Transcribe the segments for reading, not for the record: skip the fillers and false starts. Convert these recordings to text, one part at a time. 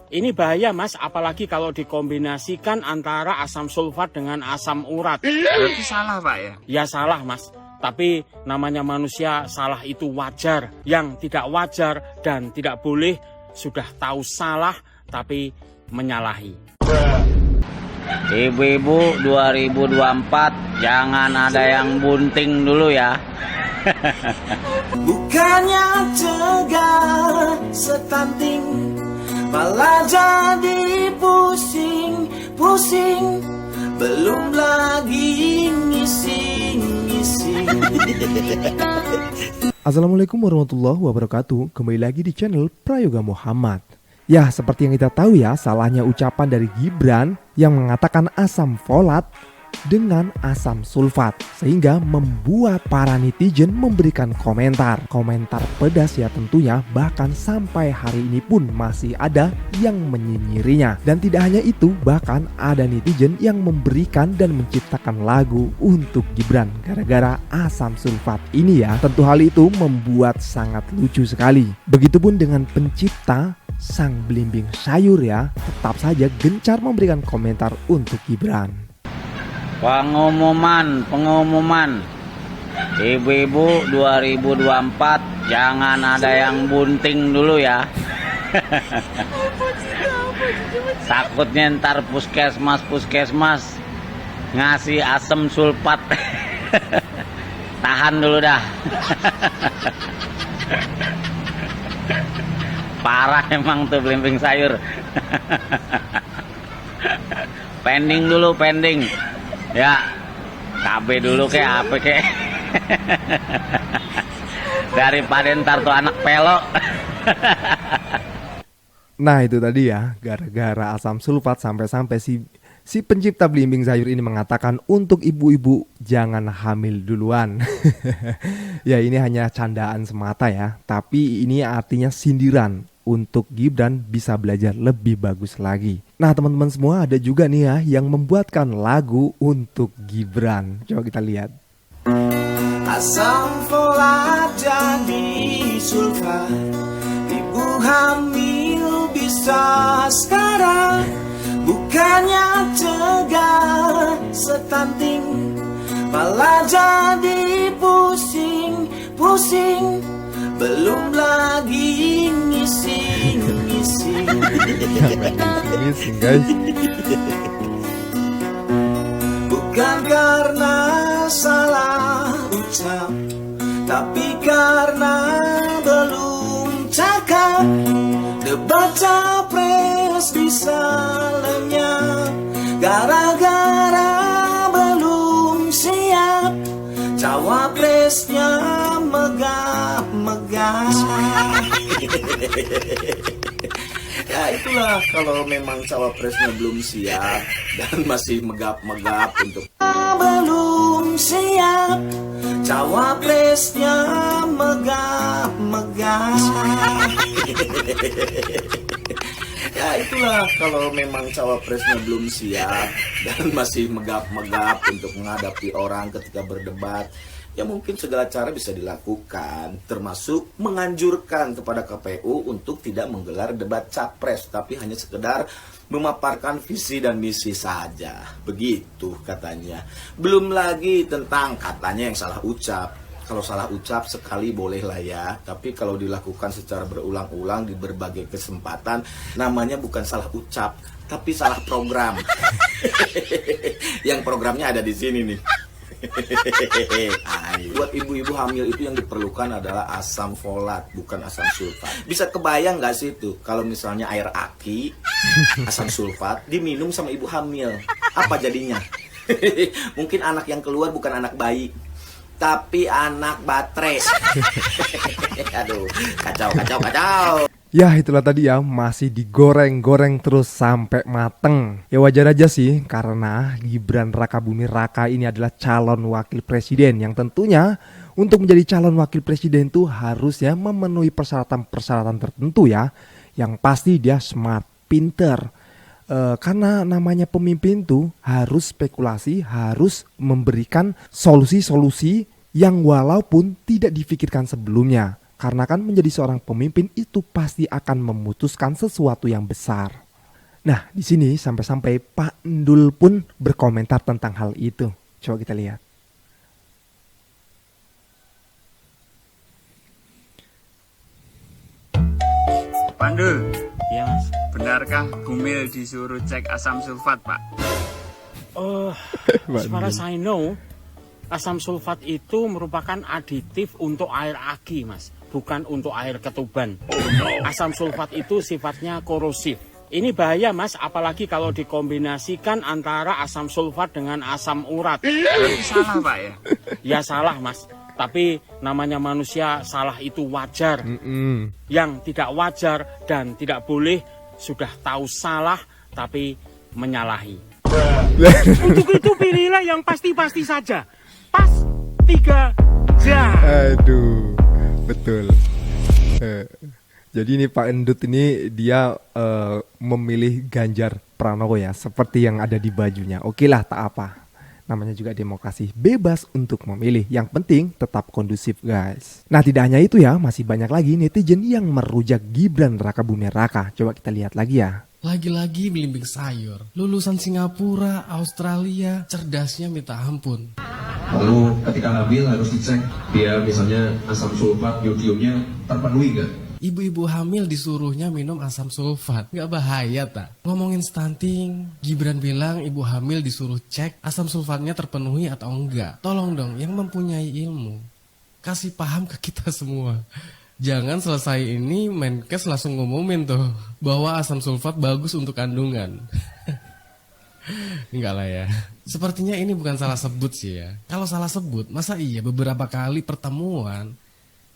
Ini bahaya Mas, apalagi kalau dikombinasikan antara asam sulfat dengan asam urat. Berarti salah Pak ya? Ya salah Mas, tapi namanya manusia salah itu wajar. Yang tidak wajar dan tidak boleh sudah tahu salah tapi menyalahi. Ibu-ibu 2024 jangan ada yang bunting dulu ya. Bukannya tegar setanting, malah jadi pusing-pusing, belum lagi ngising-ngising. Assalamualaikum warahmatullahi wabarakatuh. Kembali lagi di channel Prayoga Muhammad. Ya, seperti yang kita tahu ya, salahnya ucapan dari Gibran yang mengatakan asam folat dengan asam sulfat, sehingga membuat para netizen memberikan komentar pedas ya tentunya. Bahkan sampai hari ini pun masih ada yang menyinyirinya. Dan tidak hanya itu, bahkan ada netizen yang memberikan dan menciptakan lagu untuk Gibran gara-gara asam sulfat ini ya. Tentu hal itu membuat sangat lucu sekali. Begitupun dengan pencipta sang belimbing sayur ya, tetap saja gencar memberikan komentar untuk Gibran. Pengumuman ibu-ibu 2024 jangan ada yang bunting dulu ya. Takutnya ntar puskesmas ngasih asam sulfat. Tahan dulu dah. Parah emang tuh belimbing sayur. Pending ya, KB dulu kayak apa kek. Daripada ntar tuh anak pelok. Nah itu tadi ya, gara-gara asam sulfat sampai-sampai si pencipta belimbing sayur ini mengatakan untuk ibu-ibu jangan hamil duluan. Ya ini hanya candaan semata ya, tapi ini artinya sindiran untuk Gibran bisa belajar lebih bagus lagi. Nah teman-teman semua, ada juga nih ya yang membuatkan lagu untuk Gibran. Coba kita lihat. Asam folat jadi sulfat, ibu hamil bisa sekarang. Bukannya tegar setanting, malah jadi pusing-pusing, belum lagi ngising-ngising. Ngising guys. Bukan karena salah ucap, tapi karena belum cakap. Debat capres bisa lenyap gara-gara belum siap. Cawapresnya megah-megah. Ya itulah kalau memang cawapresnya belum siap dan masih megap-megap untuk belum siap. Cawapresnya megah-megah. Ya itulah kalau memang cawapresnya belum siap dan masih megap-megap untuk menghadapi orang ketika berdebat. Ya mungkin segala cara bisa dilakukan, termasuk menganjurkan kepada KPU untuk tidak menggelar debat capres, tapi hanya sekedar memaparkan visi dan misi saja. Begitu katanya. Belum lagi tentang katanya yang salah ucap. Kalau salah ucap sekali bolehlah ya, tapi kalau dilakukan secara berulang-ulang di berbagai kesempatan, namanya bukan salah ucap, tapi salah program. Yang programnya ada di sini nih. Buat ibu-ibu hamil itu yang diperlukan adalah asam folat, bukan asam sulfat. Bisa kebayang gak sih tuh kalau misalnya air aki, asam sulfat diminum sama ibu hamil, apa jadinya? Mungkin anak yang keluar bukan anak bayi, tapi anak baterai. Aduh, kacau. Ya itulah tadi ya, masih digoreng-goreng terus sampai mateng. Ya wajar aja sih, karena Gibran Rakabuming Raka ini adalah calon wakil presiden yang tentunya untuk menjadi calon wakil presiden itu harusnya memenuhi persyaratan tertentu ya. Yang pasti dia smart, pinter. Karena namanya pemimpin tuh harus spekulasi, harus memberikan solusi-solusi yang walaupun tidak difikirkan sebelumnya. Karena kan menjadi seorang pemimpin itu pasti akan memutuskan sesuatu yang besar. Nah, di sini sampai-sampai Pak Endul pun berkomentar tentang hal itu. Coba kita lihat. Pandul, Ya Mas. benarkah Bumil disuruh cek asam sulfat, Pak? As far as I know, asam sulfat itu merupakan aditif untuk air aki, Mas, bukan untuk air ketuban. Asam sulfat itu sifatnya korosif. Ini bahaya, Mas, apalagi kalau dikombinasikan antara asam sulfat dengan asam urat. Salah, Pak ya? Ya salah, Mas. Tapi namanya manusia, salah itu wajar. Yang tidak wajar dan tidak boleh sudah tahu salah tapi menyalahi. Untuk itu pilihlah yang pasti-pasti saja. Pas 3 jam. Aduh, betul. Jadi ini Pak Endut ini dia memilih Ganjar Pranowo ya, seperti yang ada di bajunya. Oke lah, tak apa. Namanya juga demokrasi, bebas untuk memilih. Yang penting tetap kondusif, guys. Nah, tidak hanya itu ya, masih banyak lagi netizen yang merujak Gibran Rakabuming Raka. Coba kita lihat lagi ya. Lagi-lagi belimbing sayur, lulusan Singapura, Australia, cerdasnya minta ampun. Lalu ketika hamil harus dicek dia misalnya asam sulfat yodiumnya terpenuhi nggak? Ibu-ibu hamil disuruhnya minum asam sulfat, nggak bahaya tak? Ngomongin stunting, Gibran bilang ibu hamil disuruh cek asam sulfatnya terpenuhi atau enggak. Tolong dong, yang mempunyai ilmu, kasih paham ke kita semua. Jangan selesai ini Menkes langsung ngumumin tuh bahwa asam sulfat bagus untuk kandungan. Enggak lah ya. Sepertinya ini bukan salah sebut sih ya. Kalau salah sebut, masa iya beberapa kali pertemuan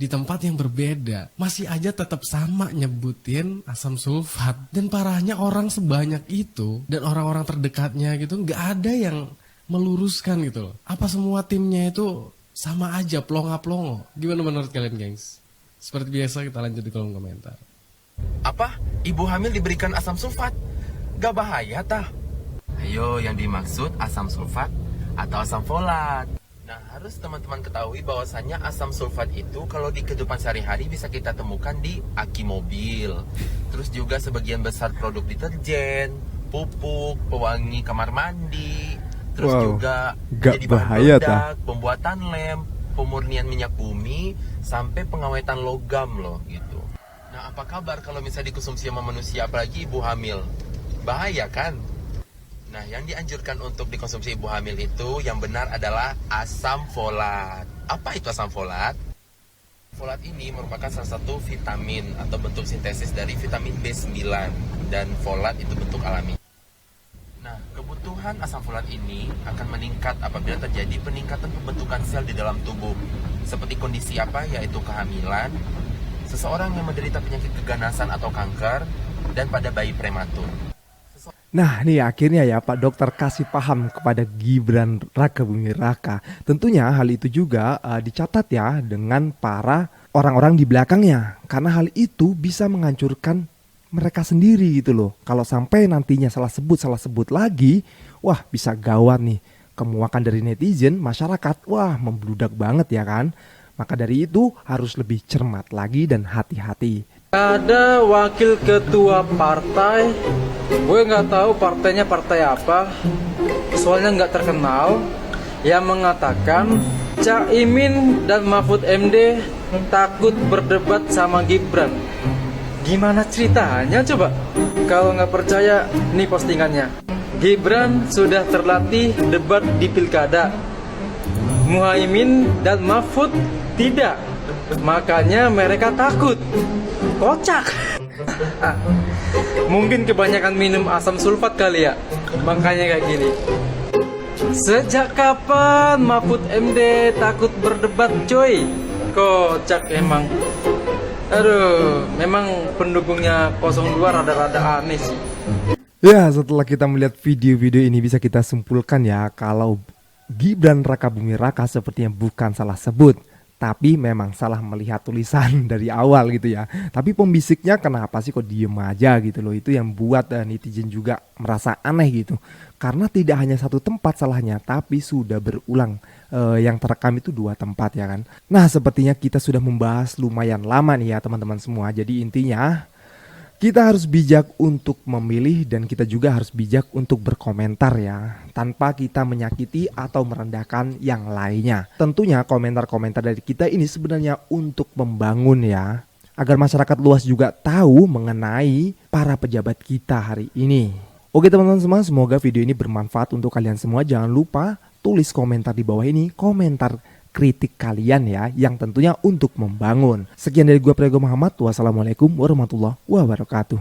di tempat yang berbeda masih aja tetap sama nyebutin asam sulfat. Dan parahnya orang sebanyak itu dan orang-orang terdekatnya gitu nggak ada yang meluruskan gitu loh. Apa semua timnya itu sama aja plonga-plongo? Gimana menurut kalian, gengs? Seperti biasa kita lanjut di kolom komentar. Apa? Ibu hamil diberikan asam sulfat? Gak bahaya tah? Ayo, yang dimaksud asam sulfat atau asam folat. Nah, harus teman-teman ketahui bahwasannya asam sulfat itu kalau di kehidupan sehari-hari bisa kita temukan di aki mobil. Terus juga sebagian besar produk deterjen, pupuk, pewangi kamar mandi. Terus juga gak jadi bahan bahaya, peledak, pembuatan lem, pemurnian minyak bumi, sampai pengawetan logam loh gitu. Nah, apa kabar kalau misalnya dikonsumsi sama manusia, apalagi ibu hamil? Bahaya kan? Nah, yang dianjurkan untuk dikonsumsi ibu hamil itu yang benar adalah asam folat. Apa itu asam folat? Folat ini merupakan salah satu vitamin atau bentuk sintesis dari vitamin B9 dan folat itu bentuk alami. Nah, kebutuhan asam folat ini akan meningkat apabila terjadi peningkatan pembentukan sel di dalam tubuh. Seperti kondisi apa? Yaitu kehamilan, seseorang yang menderita penyakit keganasan atau kanker, dan pada bayi prematur. Nah, nih akhirnya ya Pak Dokter kasih paham kepada Gibran Rakabuming Raka. Tentunya hal itu juga dicatat ya dengan para orang-orang di belakangnya. Karena hal itu bisa menghancurkan mereka sendiri gitu loh. Kalau sampai nantinya salah sebut lagi, wah bisa gawat nih. Kemuakan dari netizen, masyarakat, wah membludak banget ya kan. Maka dari itu harus lebih cermat lagi dan hati-hati. Ada wakil ketua partai, gue nggak tahu partainya partai apa, soalnya nggak terkenal, yang mengatakan Caimin dan Mahfud MD takut berdebat sama Gibran. Gimana ceritanya coba? Kalau nggak percaya, nih postingannya. Gibran sudah terlatih debat di pilkada, Muhaimin dan Mahfud tidak, makanya mereka takut. Kocak. Mungkin kebanyakan minum asam sulfat kali ya, makanya kayak gini. Sejak kapan Mahfud MD takut berdebat coy? Kocak emang. Aduh, memang pendukungnya 02 rada-rada aneh sih. Ya, setelah kita melihat video-video ini bisa kita simpulkan ya kalau Gibran Rakabuming Raka sepertinya bukan salah sebut, tapi memang salah melihat tulisan dari awal gitu ya. Tapi pembisiknya kenapa sih kok diem aja gitu loh. Itu yang buat netizen juga merasa aneh gitu. Karena tidak hanya satu tempat salahnya, tapi sudah berulang. Yang terekam itu 2 tempat ya kan. Nah, sepertinya kita sudah membahas lumayan lama nih ya teman-teman semua. Jadi intinya kita harus bijak untuk memilih dan kita juga harus bijak untuk berkomentar ya, tanpa kita menyakiti atau merendahkan yang lainnya. Tentunya komentar-komentar dari kita ini sebenarnya untuk membangun ya, agar masyarakat luas juga tahu mengenai para pejabat kita hari ini. Oke teman-teman semua, semoga video ini bermanfaat untuk kalian semua. Jangan lupa tulis komentar di bawah ini, komentar kritik kalian ya, yang tentunya untuk membangun. Sekian dari gue Prayogo Muhammad. Wassalamualaikum warahmatullahi wabarakatuh.